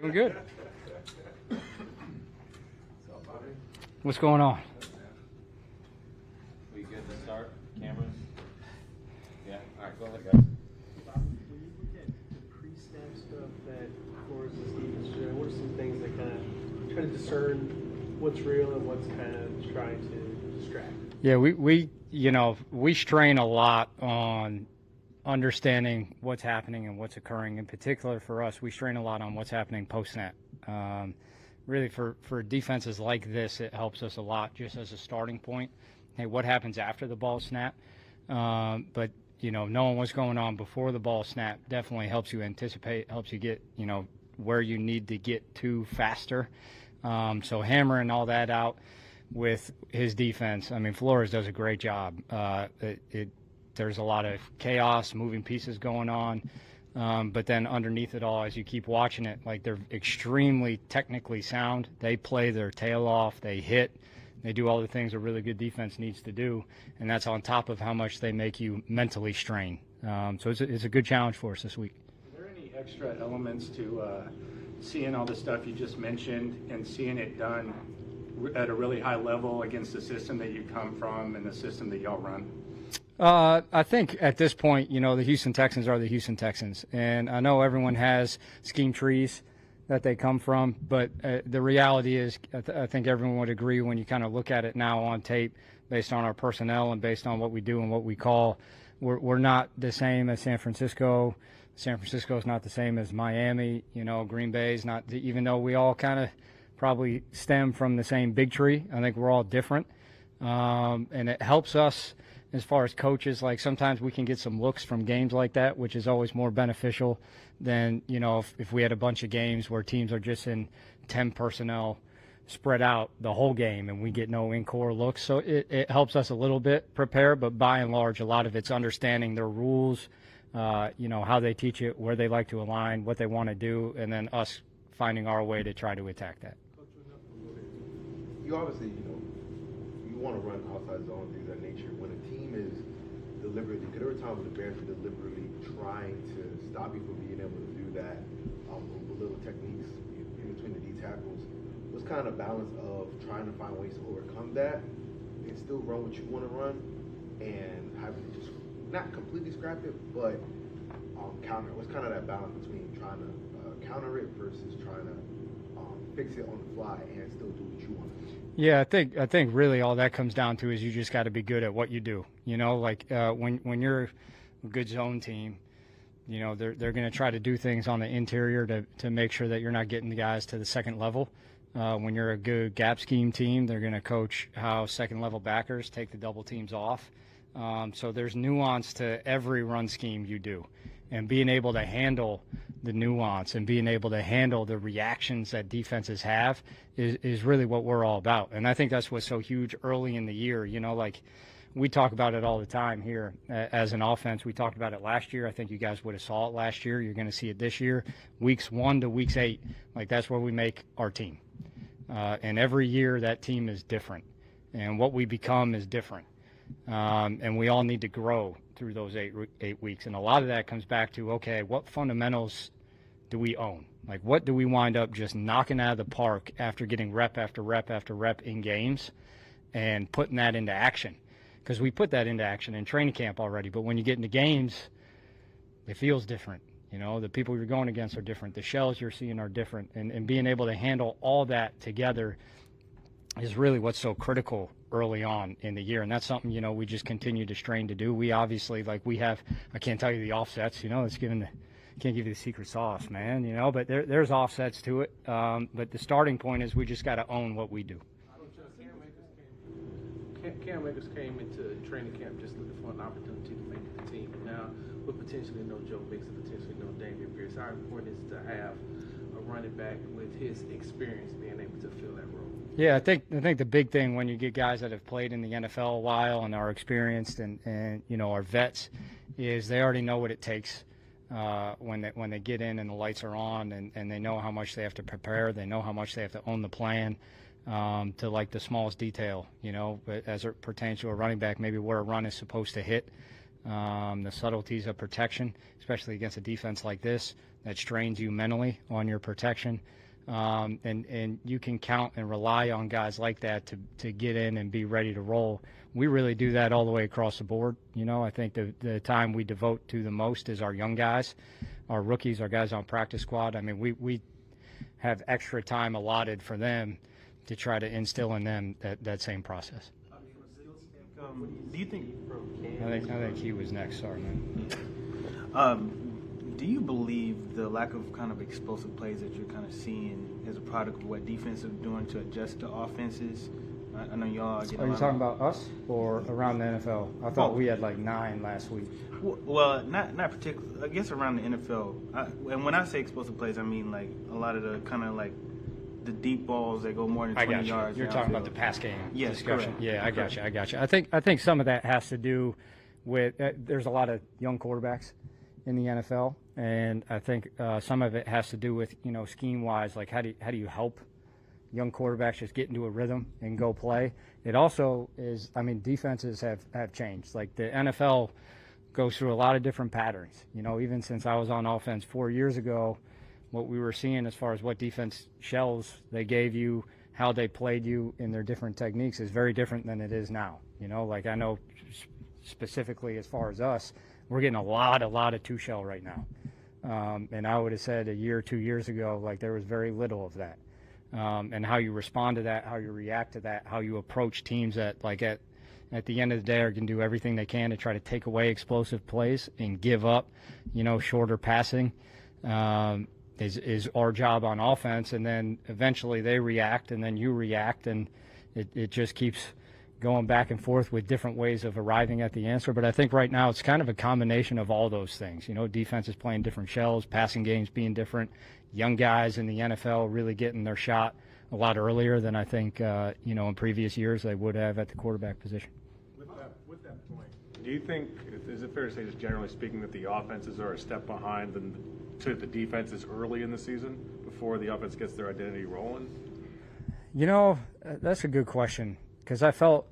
Doing good. What's going on? We good to start? Cameras? Yeah. All right, go ahead, guys. When you look at the pre-snap stuff that Flores and Stevens share, what are some things that kind of try to discern what's real and what's kind of trying to distract? Yeah, we strain a lot on understanding what's happening and what's occurring. In particular for us, we strain a lot on what's happening post-snap. Really, for defenses like this, it helps us a lot just as a starting point. Hey, what happens after the ball snap? But, knowing what's going on before the ball snap definitely helps you anticipate, helps you get, where you need to get to faster. So hammering all that out with his defense, I mean, Flores does a great job. There's a lot of chaos, moving pieces going on. But then underneath it all, as you keep watching it, like they're extremely technically sound. They play their tail off. They hit. They do all the things a really good defense needs to do. And that's on top of how much they make you mentally strain. So it's a good challenge for us this week. Are there any extra elements to seeing all the stuff you just mentioned and seeing it done at a really high level against the system that you come from and the system that y'all run? I think at this point, the Houston Texans are the Houston Texans. And I know everyone has scheme trees that they come from, but the reality is I think everyone would agree when you kind of look at it now on tape based on our personnel and based on what we do and what we call, we're not the same as San Francisco. San Francisco is not the same as Miami. Green Bay is not, even though we all kind of probably stem from the same big tree. I think we're all different. And it helps us as far as coaches. Like sometimes we can get some looks from games like that, which is always more beneficial than, if we had a bunch of games where teams are just in 10 personnel spread out the whole game and we get no in-core looks. So it helps us a little bit prepare, but by and large, a lot of it's understanding their rules, how they teach it, where they like to align, what they want to do, and then us finding our way to try to attack that. You obviously, you want to run outside zone, things of that nature. When a team is deliberately, because there were times when the Bears were deliberately trying to stop you from being able to do that with little techniques in between the D tackles. What's kind of balance of trying to find ways to overcome that and still run what you want to run and having to just not completely scrap it, but counter? What's kind of that balance between trying to counter it versus trying to fix it on the fly and still do what you want to do? Yeah, I think really all that comes down to is you just got to be good at what you do. When you're a good zone team, they're going to try to do things on the interior to make sure that you're not getting the guys to the second level. When you're a good gap scheme team, they're going to coach how second level backers take the double teams off. So there's nuance to every run scheme you do, and being able to handle the nuance and being able to handle the reactions that defenses have is really what we're all about. And I think that's what's so huge early in the year. We talk about it all the time here as an offense. We talked about it last year. I think you guys would have saw it last year. You're going to see it this year. Weeks 1 to weeks 8, that's where we make our team. And every year that team is different, and what we become is different. And we all need to grow through those eight weeks. And a lot of that comes back to, okay, what fundamentals do we own? What do we wind up just knocking out of the park after getting rep after rep after rep in games and putting that into action? Because we put that into action in training camp already. But when you get into games, it feels different. The people you're going against are different. The shells you're seeing are different. And being able to handle all that together is really what's so critical early on in the year. And that's something, we just continue to strain to do. We obviously, I can't tell you the offsets, can't give you the secret sauce, man, but there's offsets to it. But the starting point is we just got to own what we do. Cam Akers came into training camp just looking for an opportunity to make the team. And now, with potentially no Joe Mixon, potentially no Dameon Pierce, how important is it to have a running back with his experience being able to fill that role? Yeah, I think the big thing when you get guys that have played in the NFL a while and are experienced and are vets is they already know what it takes when they get in and the lights are on and they know how much they have to prepare. They know how much they have to own the plan to the smallest detail, but as it pertains to a running back, maybe where a run is supposed to hit. the subtleties of protection, especially against a defense like this that strains you mentally on your protection. And you can count and rely on guys like that to get in and be ready to roll. We really do that all the way across the board. I think the time we devote to the most is our young guys, our rookies, our guys on practice squad. I mean, we have extra time allotted for them to try to instill in them that same process. Do you think? I think he was next. Sorry, man. Do you believe the lack of kind of explosive plays that you're kind of seeing as a product of what defenses are doing to adjust to offenses? I know y'all. Are you talking about us or around the NFL? I thought we had like 9 last week. Well, not particularly. I guess around the NFL. And when I say explosive plays, I mean like a lot of the kind of like the deep balls that go more than 20 yards. You're talking about the pass game discussion. Correct. Yeah, I got you. I think some of that has to do with there's a lot of young quarterbacks in the NFL, and I think some of it has to do with scheme wise, like how do you help young quarterbacks just get into a rhythm and go play. It also is, defenses have changed. Like the NFL goes through a lot of different patterns. Even since I was on offense 4 years ago, what we were seeing as far as what defense shells they gave you, how they played you in their different techniques is very different than it is now. Like I know specifically as far as us, we're getting a lot of 2-shell right now. And I would have said a year or 2 years ago, like there was very little of that. And how you respond to that, how you react to that, how you approach teams that like at the end of the day are going to do everything they can to try to take away explosive plays and give up, shorter passing is our job on offense. And then eventually they react and then you react, and it just keeps going back and forth with different ways of arriving at the answer. But I think right now it's kind of a combination of all those things. Defense is playing different shells, passing games being different, young guys in the NFL really getting their shot a lot earlier than I think, in previous years they would have at the quarterback position. With that point, do you think, is it fair to say, just generally speaking, that the offenses are a step behind to the defenses early in the season before the offense gets their identity rolling? That's a good question, because I felt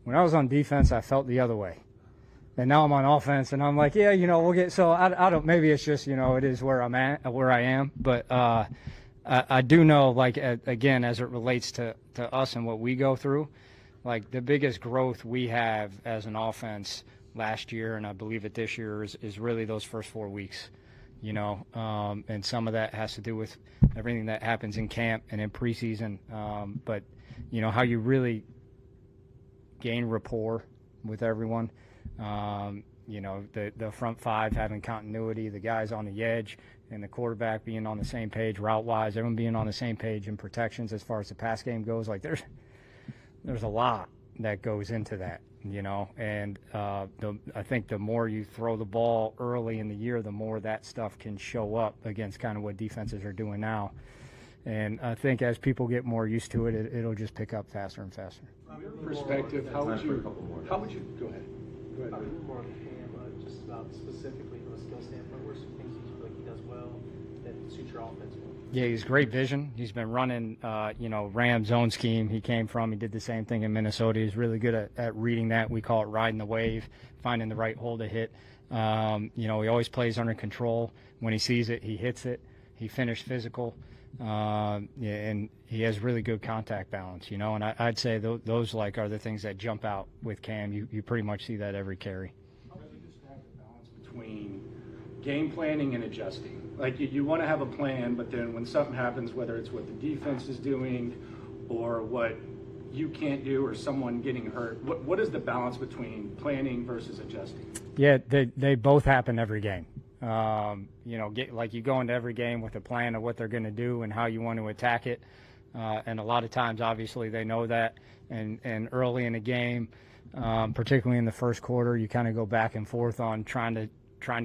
when I was on defense, I felt the other way. And now I'm on offense, and I'm like, yeah, we'll get. So I don't. Maybe it's just it is where I'm at, where I am. But I do know, like again, as it relates to us and what we go through, like the biggest growth we have as an offense last year, and I believe it this year, is really those first 4 weeks. And some of that has to do with everything that happens in camp and in preseason. But how you really gain rapport with everyone. The front five having continuity, the guys on the edge, and the quarterback being on the same page route-wise, everyone being on the same page in protections as far as the pass game goes. Like there's a lot that goes into that, and I think the more you throw the ball early in the year, the more that stuff can show up against kind of what defenses are doing now. And I think as people get more used to it, it'll just pick up faster and faster. Perspective, how would you go ahead? More on Cam, just about specifically from a skill standpoint, where's some things you feel like he does well that suit your offense well? Yeah, he's great vision. He's been running, Ram zone scheme. He did the same thing in Minnesota. He's really good at reading that. We call it riding the wave, finding the right hole to hit. He always plays under control. When he sees it, he hits it. He finished physical. And he has really good contact balance, and I'd say those are the things that jump out with Cam. You pretty much see that every carry. How do you just have the balance between game planning and adjusting? Like you want to have a plan, but then when something happens, whether it's what the defense is doing or what you can't do or someone getting hurt, what is the balance between planning versus adjusting? Yeah, they both happen every game. You go into every game with a plan of what they're going to do and how you want to attack it. And a lot of times, obviously, they know that. And early in the game, particularly in the first quarter, you kind of go back and forth on trying to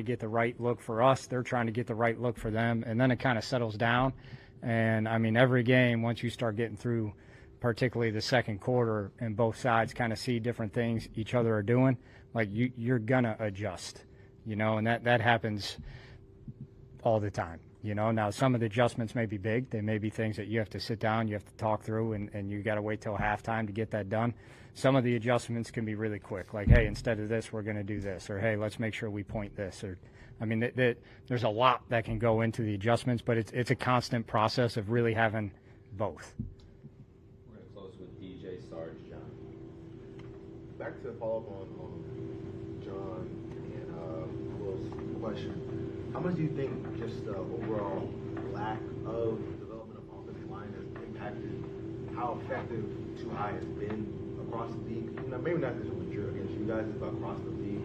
get the right look for us. They're trying to get the right look for them. And then it kind of settles down. And, every game, once you start getting through, particularly the second quarter, and both sides kind of see different things each other are doing, like you're going to adjust. And that happens all the time. You know, now some of the adjustments may be big. They may be things that you have to sit down, you have to talk through, and you got to wait till halftime to get that done. Some of the adjustments can be really quick, like, hey, instead of this, we're going to do this, or hey, let's make sure we point this. Or, I mean, there's a lot that can go into the adjustments, but it's a constant process of really having both. We're going to close with DJ, Sarge, John. Back to follow up on John and Will's question. How much do you think just the overall lack of development of offensive line has impacted how effective too high has been across the league? You know, maybe not just against you guys, but across the league.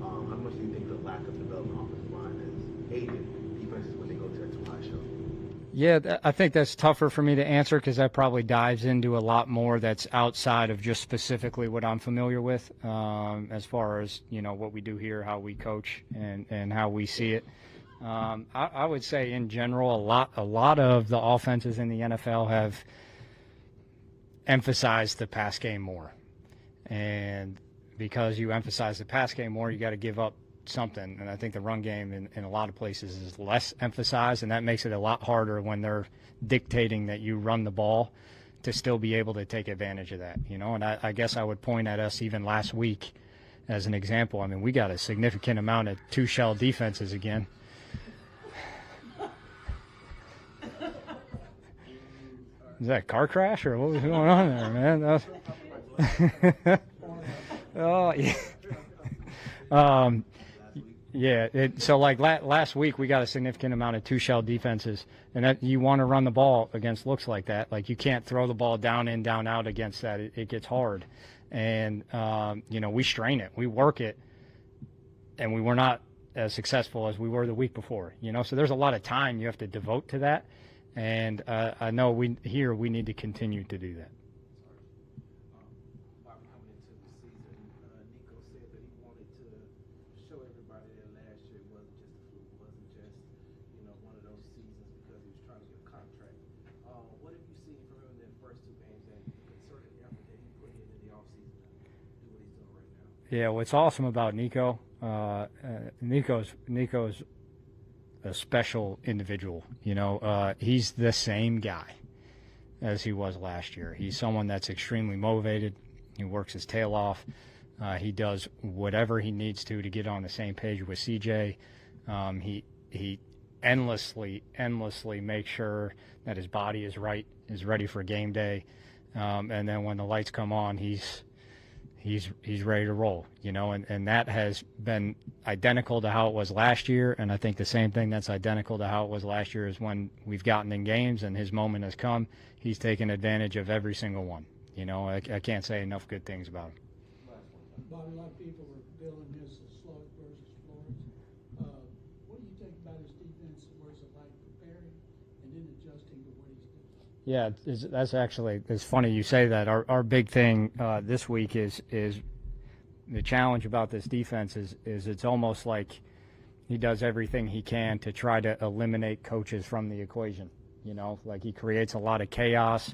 How much do you think the lack of development of offensive line has aided defenses when they go to that too high show? Yeah, I think that's tougher for me to answer because that probably dives into a lot more that's outside of just specifically what I'm familiar with, as far as, you know, what we do here, how we coach, and how we see it. I would say in general, a lot of the offenses in the NFL have emphasized the pass game more, and because you emphasize the pass game more, you got to give up something. And I think the run game in a lot of places is less emphasized, and that makes it a lot harder when they're dictating that you run the ball to still be able to take advantage of that, you know. And I guess I would point at us even last week as an example. I mean, we got a significant amount of two-shell defenses again. Is that a car crash or what was going on there, man? Oh, yeah. So like last week, we got a significant amount of two-shell defenses, and that you want to run the ball against looks like that. Like you can't throw the ball down in, down out against that. It gets hard, and you know, we strain it, we work it, and we were not as successful as we were the week before. You know, so there's a lot of time you have to devote to that. And I know we need to continue to do that. Coming into the season, Nico said that he wanted to show everybody that last year wasn't just a fluke, wasn't just, you know, one of those seasons because he was trying to get a contract. What have you seen from him in the first two games and the concerted effort that he put in the offseason to do what he's doing right now? Yeah, what's awesome about Nico, Nico's a special individual. You know, he's the same guy as he was last year. He's someone that's extremely motivated. He works his tail off. He does whatever he needs to get on the same page with CJ. He endlessly makes sure that his body is right, is ready for game day, and then when the lights come on, he's ready to roll, you know, and that has been identical to how it was last year. And I think the same thing that's identical to how it was last year is when we've gotten in games and his moment has come, he's taken advantage of every single one. You know, I can't say enough good things about him. Bobby, a lot of people were billing his Sloat versus Flores. What do you think about his defense? Where's it like preparing and then adjusting to what he's doing? Yeah, that's actually, it's funny you say that. Our big thing this week is the challenge about this defense is it's almost like he does everything he can to try to eliminate coaches from the equation. You know, like he creates a lot of chaos,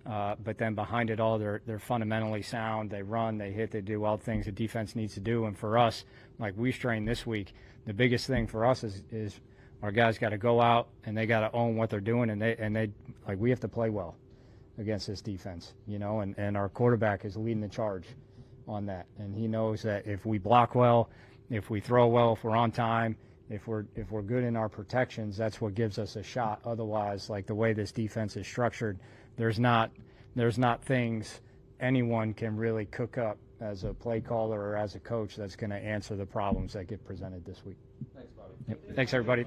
but then behind it all, they're fundamentally sound. They run, they hit, they do all the things the defense needs to do. And for us, like we strained this week, the biggest thing for us is our guys got to go out and they got to own what they're doing, and they like we have to play well against this defense, you know, and our quarterback is leading the charge on that, and he knows that if we block well, if we throw well, if we're on time, if we're good in our protections, that's what gives us a shot. Otherwise, like the way this defense is structured, there's not things anyone can really cook up as a play caller or as a coach that's going to answer the problems that get presented this week. Thanks, Bobby. Yep. Thanks, everybody.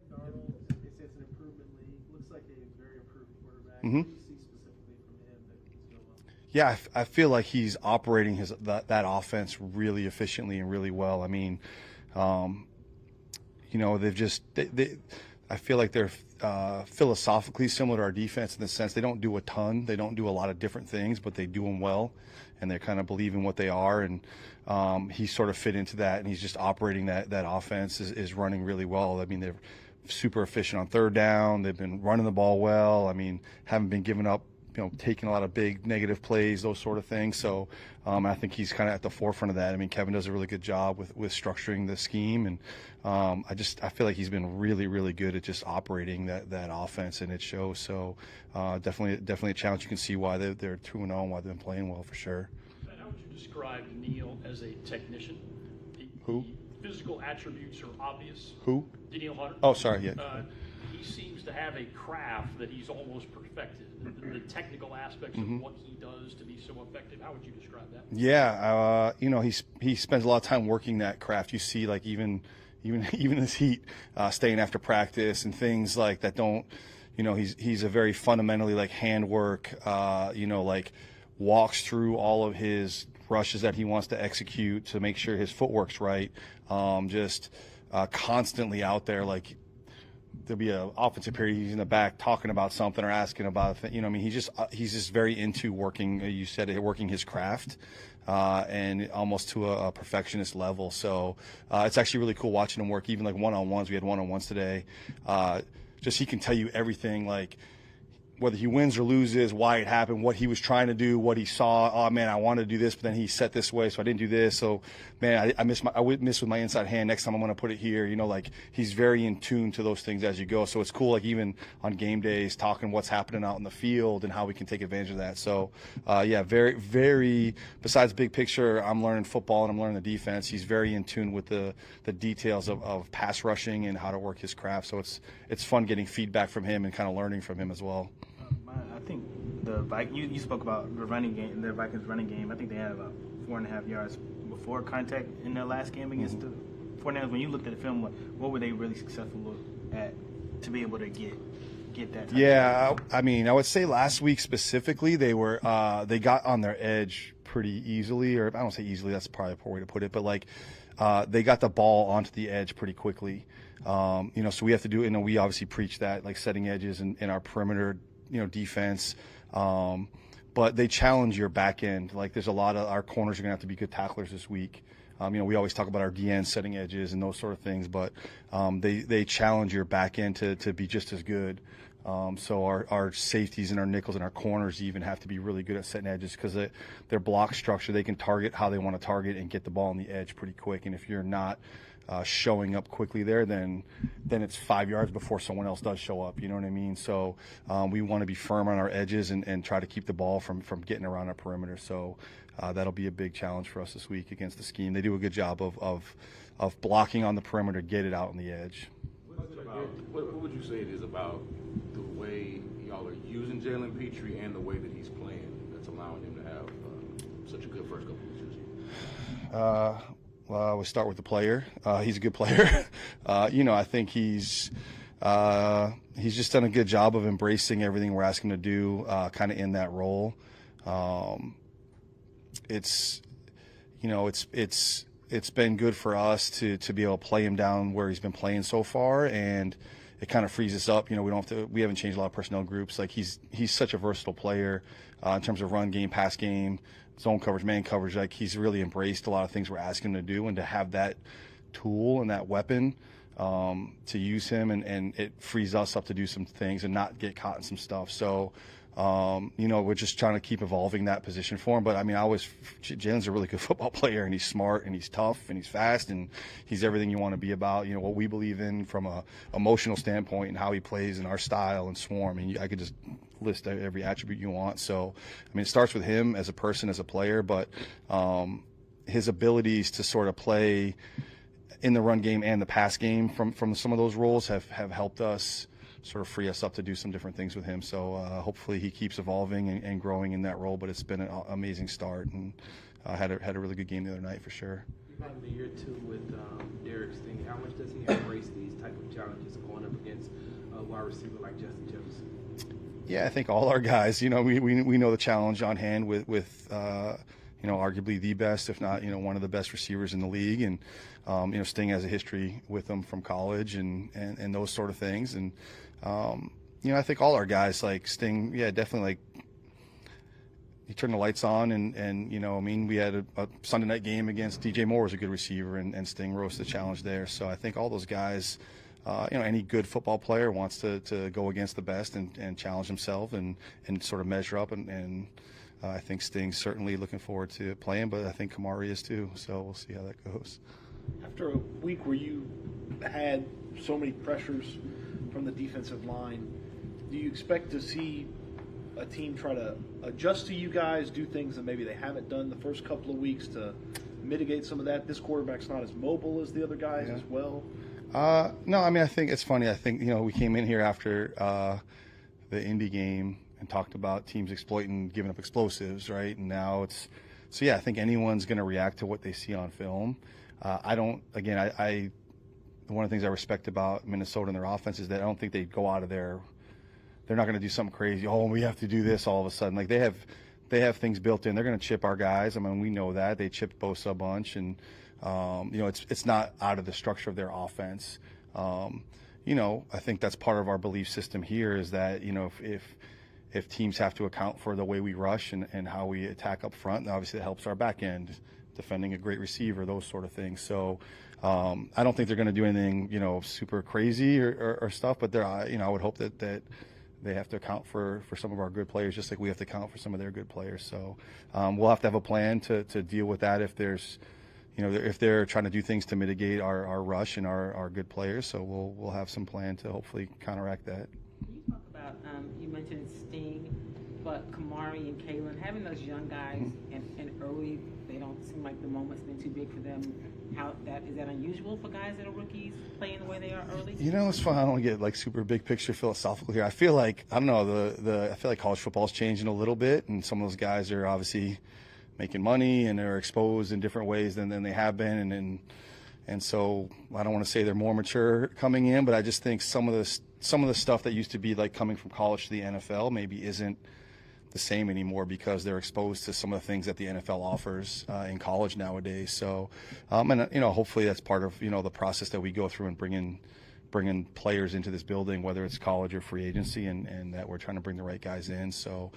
Darnold, it's an improvement league. Looks like a very improved quarterback. Mm-hmm. What do you see specifically from him that he's doing well? Yeah, I feel like he's operating that offense really efficiently and really well. I mean, you know, they've I feel like they're philosophically similar to our defense in the sense they don't do a ton. They don't do a lot of different things, but they do them well, and they kind of believe in what they are. And he sort of fit into that, and he's just operating that offense is running really well. I mean, they're super efficient on third down. They've been running the ball well. I mean, haven't been giving up, taking a lot of big negative plays, those sort of things. So I think he's kind of at the forefront of that. I mean, Kevin does a really good job with structuring the scheme, and I feel like he's been really, really good at just operating that offense, and it shows. So definitely a challenge. You can see why they're 2-0 and why they've been playing well for sure. And how would you describe Neil as a technician? Who? The physical attributes are obvious. Who? Daniel Hunter. Oh, sorry, yeah. He seems to have a craft that he's almost perfected. The technical aspects of what he does to be so effective. How would you describe that? Yeah, he spends a lot of time working that craft. You see, like even this heat, staying after practice and things like that. Don't, he's a very fundamentally like handwork. Like walks through all of his rushes that he wants to execute to make sure his footwork's right. Just constantly out there, like. There'll be an offensive period. He's in the back talking about something or asking about, he's just very into working. You said it, working his craft, and almost to a perfectionist level. So it's actually really cool watching him work. Even like one-on-ones, we had one-on-ones today. Just he can tell you everything, like whether he wins or loses, why it happened, what he was trying to do, what he saw. Oh man, I wanted to do this, but then he set this way, so I didn't do this. So man, I missed with my inside hand. Next time I'm going to put it here. Like he's very in tune to those things as you go. So it's cool. Like even on game days, talking what's happening out in the field and how we can take advantage of that. So yeah, very, very. Besides big picture, I'm learning football and I'm learning the defense. He's very in tune with the details of pass rushing and how to work his craft. So it's fun getting feedback from him and kind of learning from him as well. I think you spoke about the running game, the Vikings running game. I think they had about 4.5 yards before contact in their last game against the 49ers. When you looked at the film, what were they really successful at to be able to get that? Yeah, I mean, I would say last week specifically, they got on their edge pretty easily, or I don't say easily. That's probably a poor way to put it, but like they got the ball onto the edge pretty quickly. So we have to do. We obviously preach that, like setting edges in our perimeter. Defense, but they challenge your back end. Like there's a lot of our corners are going to have to be good tacklers this week. We always talk about our DN setting edges and those sort of things, but they challenge your back end to be just as good. So our safeties and our nickels and our corners even have to be really good at setting edges because their block structure, they can target how they want to target and get the ball on the edge pretty quick. And if you're not showing up quickly there, then it's 5 yards before someone else does show up. You know what I mean? So we want to be firm on our edges and try to keep the ball from getting around our perimeter. So that'll be a big challenge for us this week against the scheme. They do a good job of blocking on the perimeter, get it out on the edge. What would you say it is about the way y'all are using Jalen Petrie and the way that he's playing that's allowing him to have such a good first couple of years? Well, we start with the player. He's a good player. I think he's just done a good job of embracing everything we're asking him to do, kind of in that role. It's been good for us to be able to play him down where he's been playing so far, and it kind of frees us up. We haven't changed a lot of personnel groups. Like he's such a versatile player in terms of run game, pass game, zone coverage, man coverage. Like he's really embraced a lot of things we're asking him to do, and to have that tool and that weapon to use him, and it frees us up to do some things and not get caught in some stuff. So we're just trying to keep evolving that position for him. But I mean, Jalen's a really good football player, and he's smart, and he's tough, and he's fast, and he's everything you want to be about. What we believe in from a emotional standpoint and how he plays and our style and swarm. And I could just list every attribute you want. So, I mean, it starts with him as a person, as a player, but his abilities to sort of play in the run game and the pass game from some of those roles have helped us sort of free us up to do some different things with him. So hopefully he keeps evolving and growing in that role. But it's been an amazing start, and had a really good game the other night for sure. You've had a year too with Derek's thing. How much does he embrace these type of challenges going up against a wide receiver like Justin Jefferson? Yeah, I think all our guys, we know the challenge on hand with arguably the best, if not, one of the best receivers in the league. And, Sting has a history with him from college and those sort of things. And, I think all our guys like Sting, definitely he turned the lights on and we had a Sunday night game against DJ Moore was a good receiver and Sting rose to the challenge there. So I think all those guys, any good football player wants to go against the best and challenge himself and sort of measure up and I think Sting's certainly looking forward to playing, but I think Kamari is too. So we'll see how that goes. After a week where you had so many pressures from the defensive line, do you expect to see a team try to adjust to you guys, do things that maybe they haven't done the first couple of weeks to mitigate some of that? This quarterback's not as mobile as the other guys as well. No, I think it's funny. I think, we came in here after the Indy game and talked about teams exploiting, giving up explosives, right? And now I think anyone's going to react to what they see on film. One of the things I respect about Minnesota and their offense is that I don't think they go out of they're not going to do something crazy. Oh, we have to do this all of a sudden. Like they have things built in. They're going to chip our guys. We know that. They chipped Bosa a bunch and, it's not out of the structure of their offense. I think that's part of our belief system here is that, if teams have to account for the way we rush and how we attack up front, obviously that helps our back end, defending a great receiver, those sort of things. So I don't think they're going to do anything, super crazy or stuff, but I would hope that they have to account for some of our good players, just like we have to account for some of their good players. So we'll have to have a plan to deal with that if there's, if they're trying to do things to mitigate our rush and our good players. So we'll have some plan to hopefully counteract that. Can you talk about, you mentioned Sting, but Kamari and Kalen, having those young guys and early, they don't seem like the moment's been too big for them. Is that unusual for guys that are rookies playing the way they are early? It's fun. I don't get super big picture philosophical here. I feel like, I don't know, I feel like college football is changing a little bit, and some of those guys are obviously making money and they're exposed in different ways than they have been, and so I don't want to say they're more mature coming in, but I just think some of the stuff that used to be like coming from college to the NFL maybe isn't the same anymore because they're exposed to some of the things that the NFL offers in college nowadays. So, hopefully that's part of the process that we go through and bringing players into this building, whether it's college or free agency, and that we're trying to bring the right guys in. So,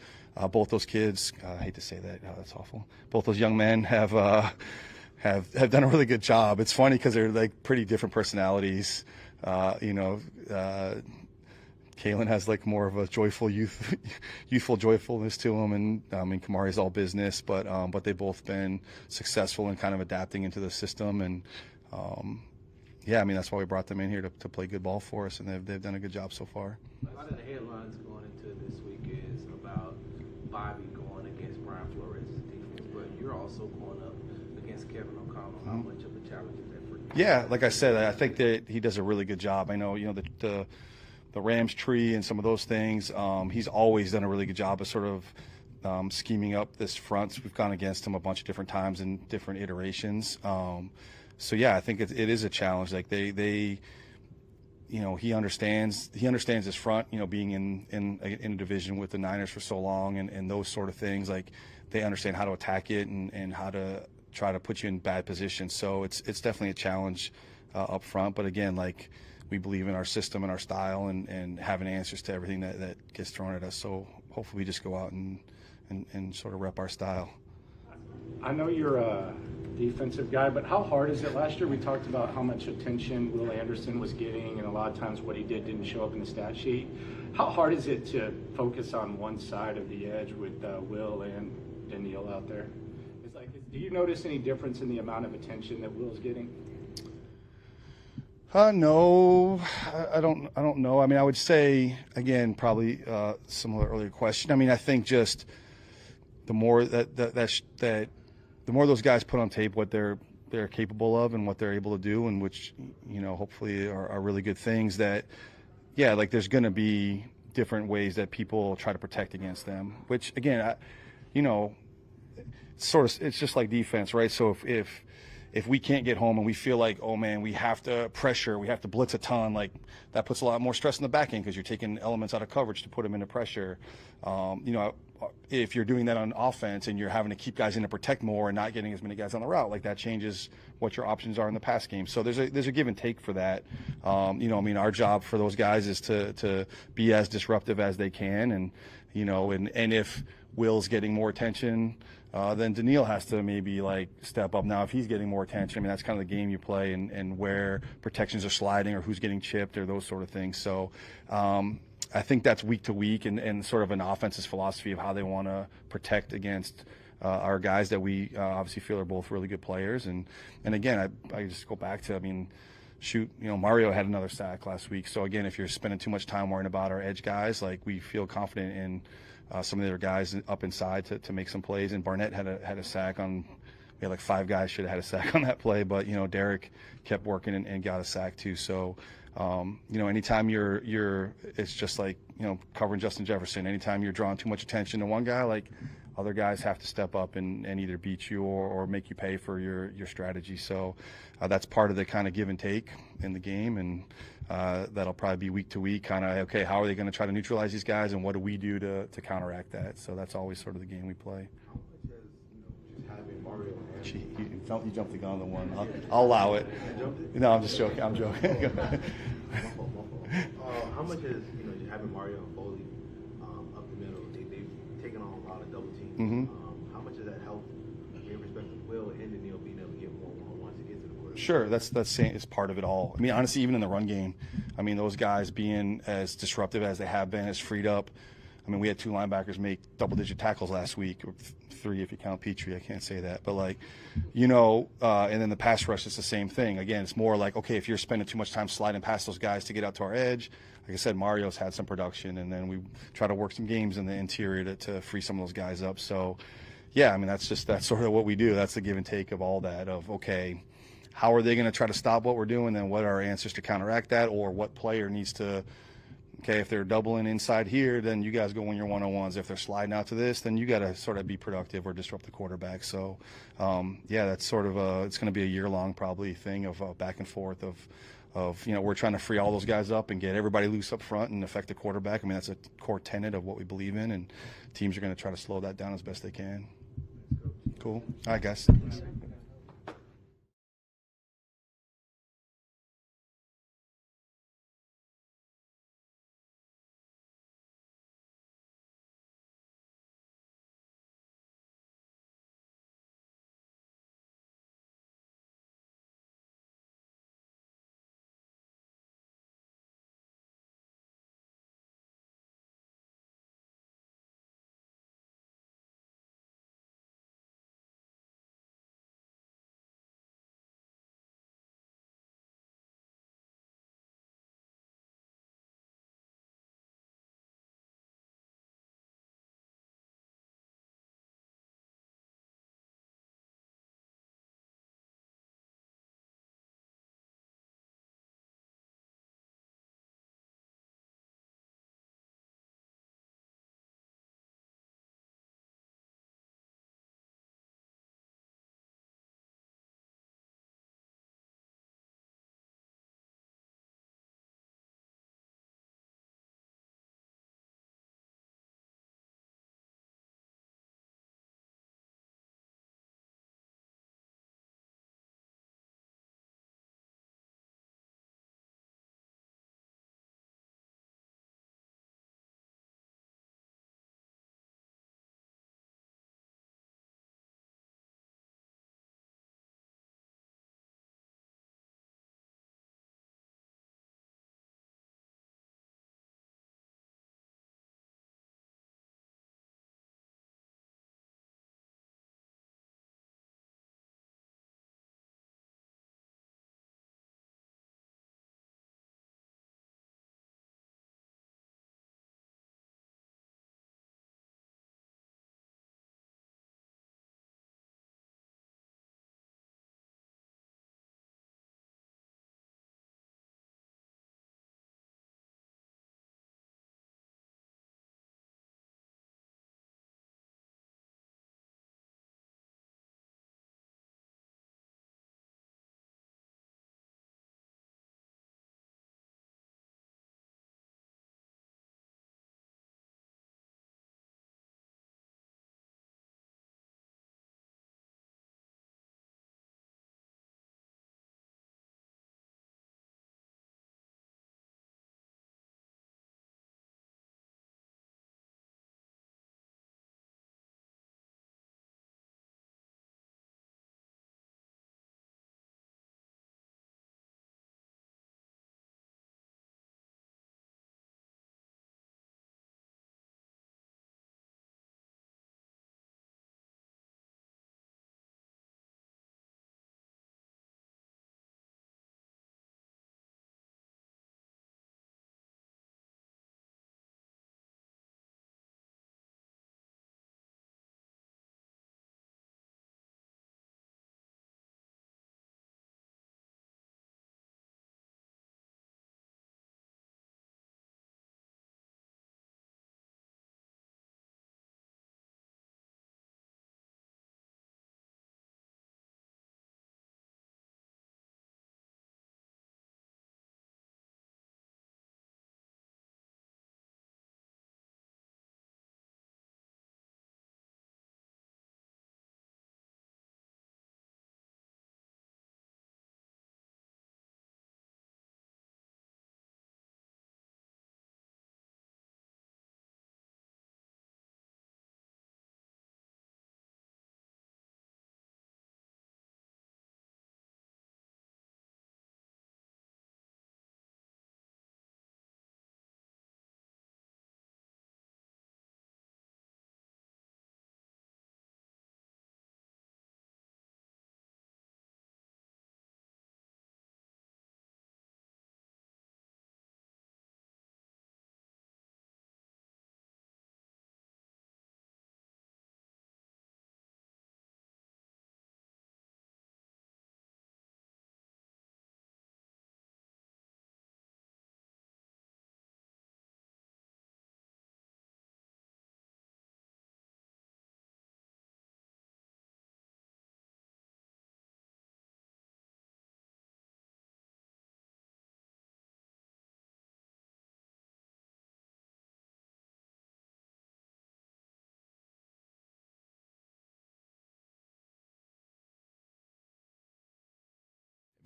both those kids, I hate to say that, that's awful. Both those young men have done a really good job. It's funny because they're like pretty different personalities. Kalen has more of a joyful youthful joyfulness to him, and Kamari's all business, but they've both been successful in kind of adapting into the system, and that's why we brought them in here to play good ball for us, and they've done a good job so far. A lot of the headlines going into this week is about Bobby going against Brian Flores' defense, but you're also going up against Kevin O'Connell. How much of a challenge is that for you? Yeah, like I said, I think that he does a really good job. I know, the Rams tree and some of those things. He's always done a really good job of sort of scheming up this front. We've gone against him a bunch of different times in different iterations. I think it is a challenge. Like they he understands his front. Being in a division with the Niners for so long and those sort of things. Like they understand how to attack it and how to try to put you in bad positions. So it's definitely a challenge up front. But again, we believe in our system and our style and having answers to everything that gets thrown at us. So hopefully we just go out and sort of rep our style. I know you're a defensive guy, but how hard is it? Last year we talked about how much attention Will Anderson was getting, and a lot of times what he did didn't show up in the stat sheet. How hard is it to focus on one side of the edge with Will and Daniil out there? Do you notice any difference in the amount of attention that Will's getting? No, I don't know. I would say, again, probably similar earlier question. I think just the more the more those guys put on tape what they're capable of and what they're able to do, and which hopefully are really good things. That there's going to be different ways that people try to protect against them. Which again, it's just like defense, right? So if if we can't get home and we feel like, oh man, we have to pressure, we have to blitz a ton, like that puts a lot more stress in the back end because you're taking elements out of coverage to put them into pressure. If you're doing that on offense and you're having to keep guys in to protect more and not getting as many guys on the route, like that changes what your options are in the pass game. So there's a give and take for that. Our job for those guys is to be as disruptive as they can, and if Will's getting more attention, then Daniil has to maybe like step up. Now, if he's getting more attention, that's kind of the game you play, and where protections are sliding or who's getting chipped or those sort of things. So I think that's week to week and sort of an offense's philosophy of how they want to protect against our guys that we obviously feel are both really good players. And again, I just go back to, Mario had another sack last week. So again, if you're spending too much time worrying about our edge guys, like we feel confident in some of the other guys up inside to make some plays. And Barnett had a sack on. We had like 5 guys should have had a sack on that play, but Derek kept working and got a sack too. So anytime it's just like covering Justin Jefferson. Anytime you're drawing too much attention to one guy, like other guys have to step up and either beat you or make you pay for your strategy. So that's part of the kind of give and take in the game, and that'll probably be week to week. Kind of okay, how are they going to try to neutralize these guys, and what do we do to counteract that? So that's always sort of the game we play. How much has just having Mario and You jumped the gun on the one. I'll allow it. No, I'm just joking. I'm joking. How much is just having Mario and Foley up the middle? They've taken on a lot of double teams. Mm-hmm. How much does that help in respect of Will and Daniil being able to get more one-on-ones to get to the quarterback? Sure, that's part of it all. Honestly, even in the run game, those guys being as disruptive as they have been has freed up. We had 2 linebackers make double-digit tackles last week, or 3 if you count Petrie. I can't say that, but and then the pass rush is the same thing. Again, it's more like, okay, if you're spending too much time sliding past those guys to get out to our edge, like I said, Mario's had some production, and then we try to work some games in the interior to free some of those guys up. So, yeah, that's sort of what we do. That's the give and take of all that. Of okay, how are they going to try to stop what we're doing, and what are our answers to counteract that, or what player needs to. Okay, if they're doubling inside here, then you guys go in your one-on-ones. If they're sliding out to this, then you got to sort of be productive or disrupt the quarterback. So, that's sort of it's going to be a year-long probably thing of back and forth of we're trying to free all those guys up and get everybody loose up front and affect the quarterback. That's a core tenet of what we believe in, and teams are going to try to slow that down as best they can. Cool. All right, guys.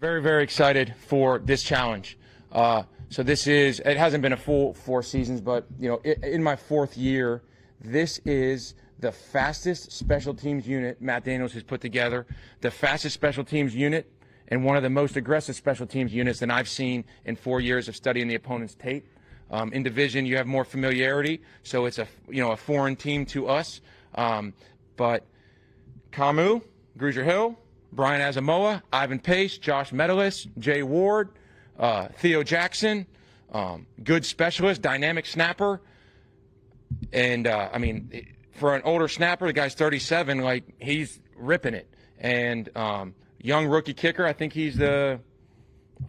Very, very excited for this challenge. So it hasn't been a full 4 seasons, but, in my 4th year, this is the fastest special teams unit Matt Daniels has put together, the fastest special teams unit, and one of the most aggressive special teams units that I've seen in 4 years of studying the opponent's tape. In division, you have more familiarity, so it's a foreign team to us. But Camus, Grugier Hill, Brian Asamoah, Ivan Pace, Josh Medalis, Jay Ward, Theo Jackson, good specialist, dynamic snapper. And, for an older snapper, the guy's 37, he's ripping it. And young rookie kicker, I think he's the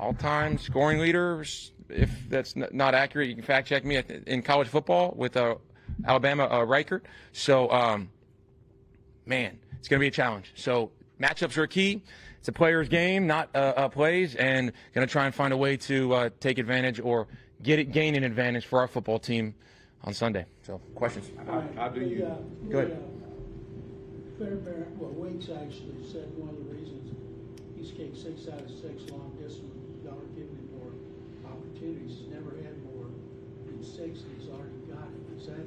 all-time scoring leader. If that's not accurate, you can fact check me in college football with Alabama Reichert. So, man, it's going to be a challenge. So matchups are key. It's a player's game, not plays, and going to try and find a way to take advantage or gain an advantage for our football team on Sunday. So, questions? How do you? Go ahead. Waits actually said one of the reasons he's kicked 6 out of 6 long distance. Y'all are giving him more opportunities. He's never had more than 6, and he's already got it. Is that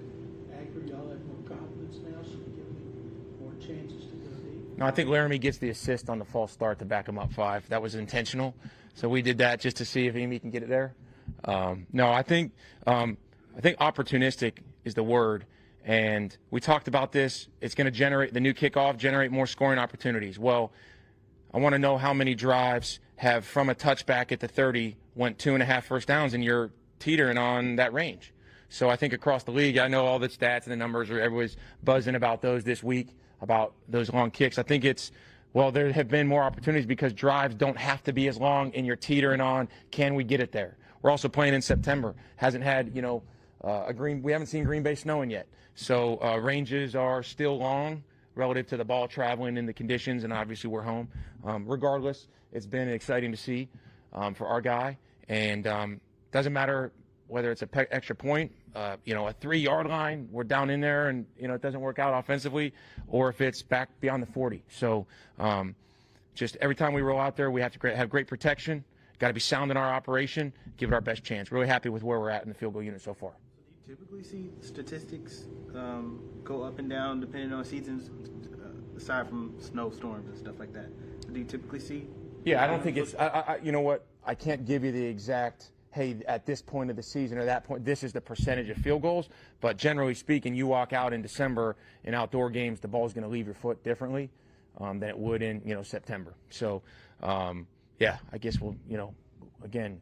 accurate? Y'all have more confidence now, so you're giving him more chances to go deep? No, I think Laramie gets the assist on the false start to back him up 5. That was intentional. So we did that just to see if Amy can get it there. No, I think opportunistic is the word. And we talked about this. It's going to generate more scoring opportunities. Well, I want to know how many drives have from a touchback at the 30 went 2.5 first downs, and you're teetering on that range. So I think across the league, I know all the stats and the numbers. Everybody's buzzing about those this week, about those long kicks. I think there have been more opportunities because drives don't have to be as long, and you're teetering on, can we get it there? We're also playing in September. Hasn't had, we haven't seen Green Bay snowing yet. So ranges are still long relative to the ball traveling and the conditions, and obviously we're home. Regardless, it's been exciting to see for our guy. And doesn't matter whether it's an extra point, a 3-yard line, we're down in there and, it doesn't work out offensively, or if it's back beyond the 40. So just every time we roll out there, we have to have great protection. Got to be sound in our operation, give it our best chance. Really happy with where we're at in the field goal unit so far. Do you typically see statistics go up and down depending on seasons, aside from snowstorms and stuff like that? Do you typically see? Yeah, I don't think it's you know what? I can't give you the exact, hey, at this point of the season or that point, this is the percentage of field goals. But generally speaking, you walk out in December in outdoor games, the ball's going to leave your foot differently than it would in, September. So, yeah, I guess we'll, again,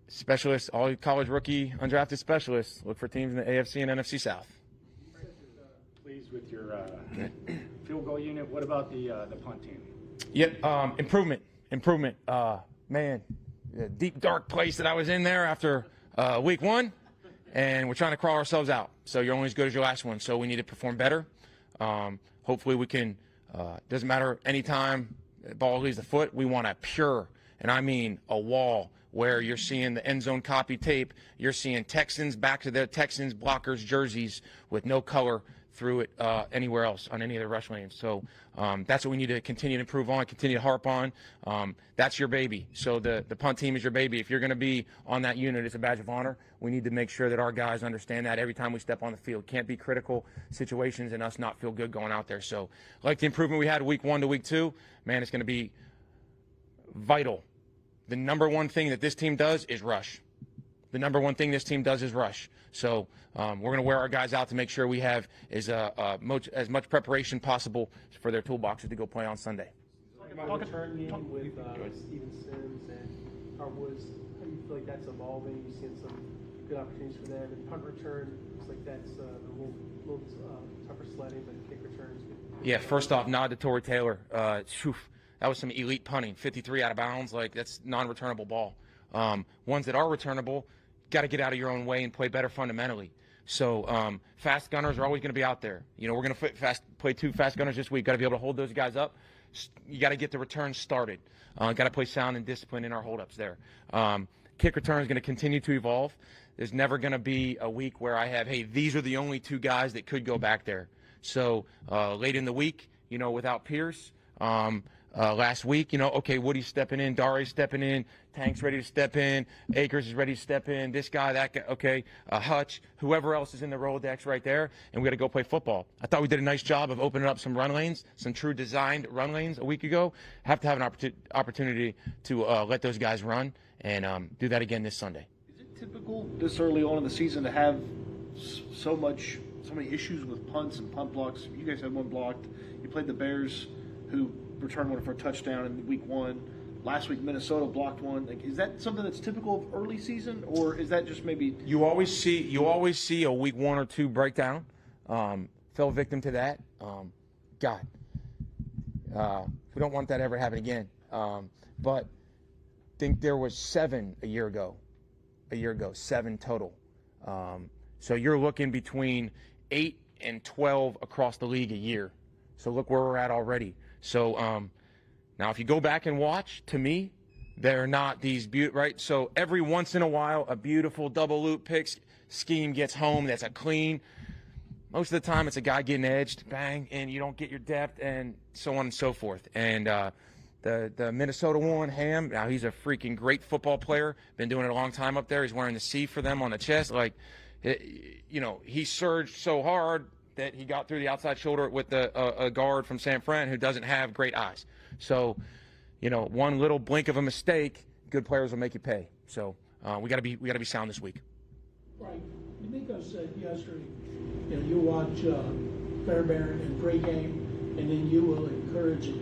specialists, all college rookie, undrafted specialists, look for teams in the AFC and NFC South. Pleased with your field goal unit. What about the punt team? Yep, improvement. Man, the deep, dark place that I was in there after week 1, and we're trying to crawl ourselves out. So you're only as good as your last one, so we need to perform better. Hopefully we can, doesn't matter anytime the ball leaves the foot, we want a pure, and I mean a wall, where you're seeing the end zone copy tape, you're seeing Texans, back to their Texans blockers jerseys with no color through it anywhere else on any of the rush lanes. So that's what we need to continue to improve on, continue to harp on. That's your baby. So the punt team is your baby. If you're going to be on that unit, it's a badge of honor. We need to make sure that our guys understand that every time we step on the field. Can't be critical situations and us not feel good going out there. So like the improvement we had week 1 to week 2, man, it's going to be vital. The number one thing that this team does is rush. So we're going to wear our guys out to make sure we have as much preparation possible for their toolboxes to go play on Sunday. Return game with Steven Sims and Harwoods. How do you feel like that's evolving? You've seen some good opportunities for them. And punt return, looks like that's a little tougher sledding, but kick returns. Yeah, first off, nod to Torrey Taylor. That was some elite punting, 53 out of bounds. That's non-returnable ball. Ones that are returnable, got to get out of your own way and play better fundamentally. So fast gunners are always going to be out there. We're going to play 2 fast gunners this week. Got to be able to hold those guys up. You got to get the return started. Got to play sound and discipline in our holdups there. Kick return is going to continue to evolve. There's never going to be a week where I have, hey, these are the only 2 guys that could go back there. So late in the week, without Pierce, last week. Okay, Woody's stepping in, Dari's stepping in, Tank's ready to step in, Akers is ready to step in, this guy, that guy, okay, Hutch, whoever else is in the Rolodex right there, and we got to go play football. I thought we did a nice job of opening up some run lanes, some true designed run lanes a week ago. Have to have an opportunity to let those guys run and do that again this Sunday. Is it typical this early on in the season to have so many issues with punts and punt blocks? You guys had one blocked. You played the Bears, who returned one for a touchdown in week 1. Last week, Minnesota blocked one. Like, is that something that's typical of early season, or is that just maybe you always see a week 1 or 2 breakdown? Fell victim to that. God, we don't want that ever to happen again. But think there was 7 a year ago, 7 total. So you're looking between 8 and 12 across the league a year. So look where we're at already. So now if you go back and watch, to me, they're not these right? So every once in a while, a beautiful double loop pick scheme gets home. That's a clean. Most of the time, it's a guy getting edged, bang, and you don't get your depth, and so on and so forth. And the Minnesota one, Ham, now he's a freaking great football player. Been doing it a long time up there. He's wearing the C for them on the chest. Like, he surged so hard that he got through the outside shoulder with a guard from San Fran who doesn't have great eyes. So, one little blink of a mistake, good players will make you pay. So we got to be sound this week. Right. Nico said yesterday, you watch Fairbairn in pregame, and then you will encourage it.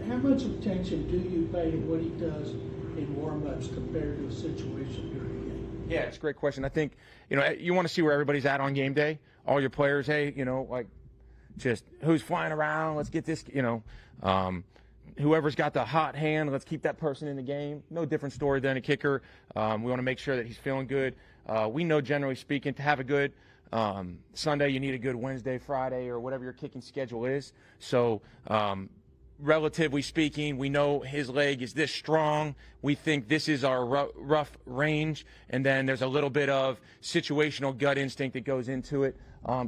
How much attention do you pay to what he does in warm-ups compared to a situation during the game? Yeah, it's a great question. I think, you want to see where everybody's at on game day. All your players, hey, like just who's flying around. Let's get this, whoever's got the hot hand, let's keep that person in the game. No different story than a kicker. We want to make sure that he's feeling good. We know, generally speaking, to have a good Sunday, you need a good Wednesday, Friday, or whatever your kicking schedule is. So, relatively speaking, we know his leg is this strong. We think this is our rough range, and then there's a little bit of situational gut instinct that goes into it,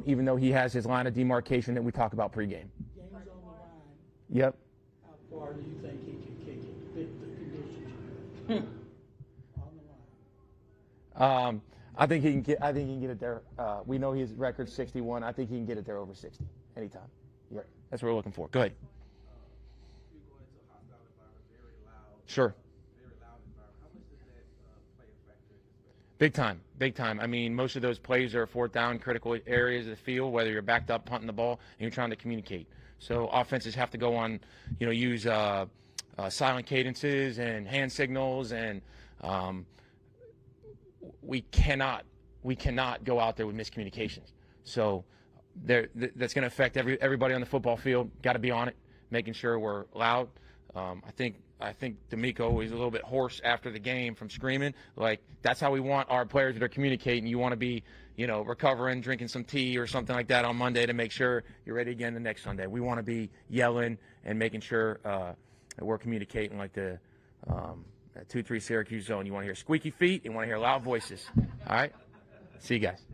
even though he has his line of demarcation that we talk about pregame. Game's on the line. Yep. How far do you think he can kick it? Fit the conditions on the line. I think he can get it there. We know his record's 61. I think he can get it there over 60 anytime. Yeah, that's what we're looking for. Go ahead. You're going into a hostile environment, very loud. Sure. Very loud environment. How much does that play a factor in this? Big time, big time. I mean, most of those plays are 4th down, critical areas of the field, whether you're backed up, punting the ball, and you're trying to communicate. So offenses have to go on, use silent cadences and hand signals, and we cannot go out there with miscommunications. So that's going to affect everybody on the football field. Got to be on it, making sure we're loud. I think D'Amico is a little bit hoarse after the game from screaming. Like, that's how we want our players that are communicating. You want to be, recovering, drinking some tea or something like that on Monday to make sure you're ready again the next Sunday. We want to be yelling and making sure that we're communicating like the 2-3 Syracuse zone. You want to hear squeaky feet. You want to hear loud voices. All right? See you guys.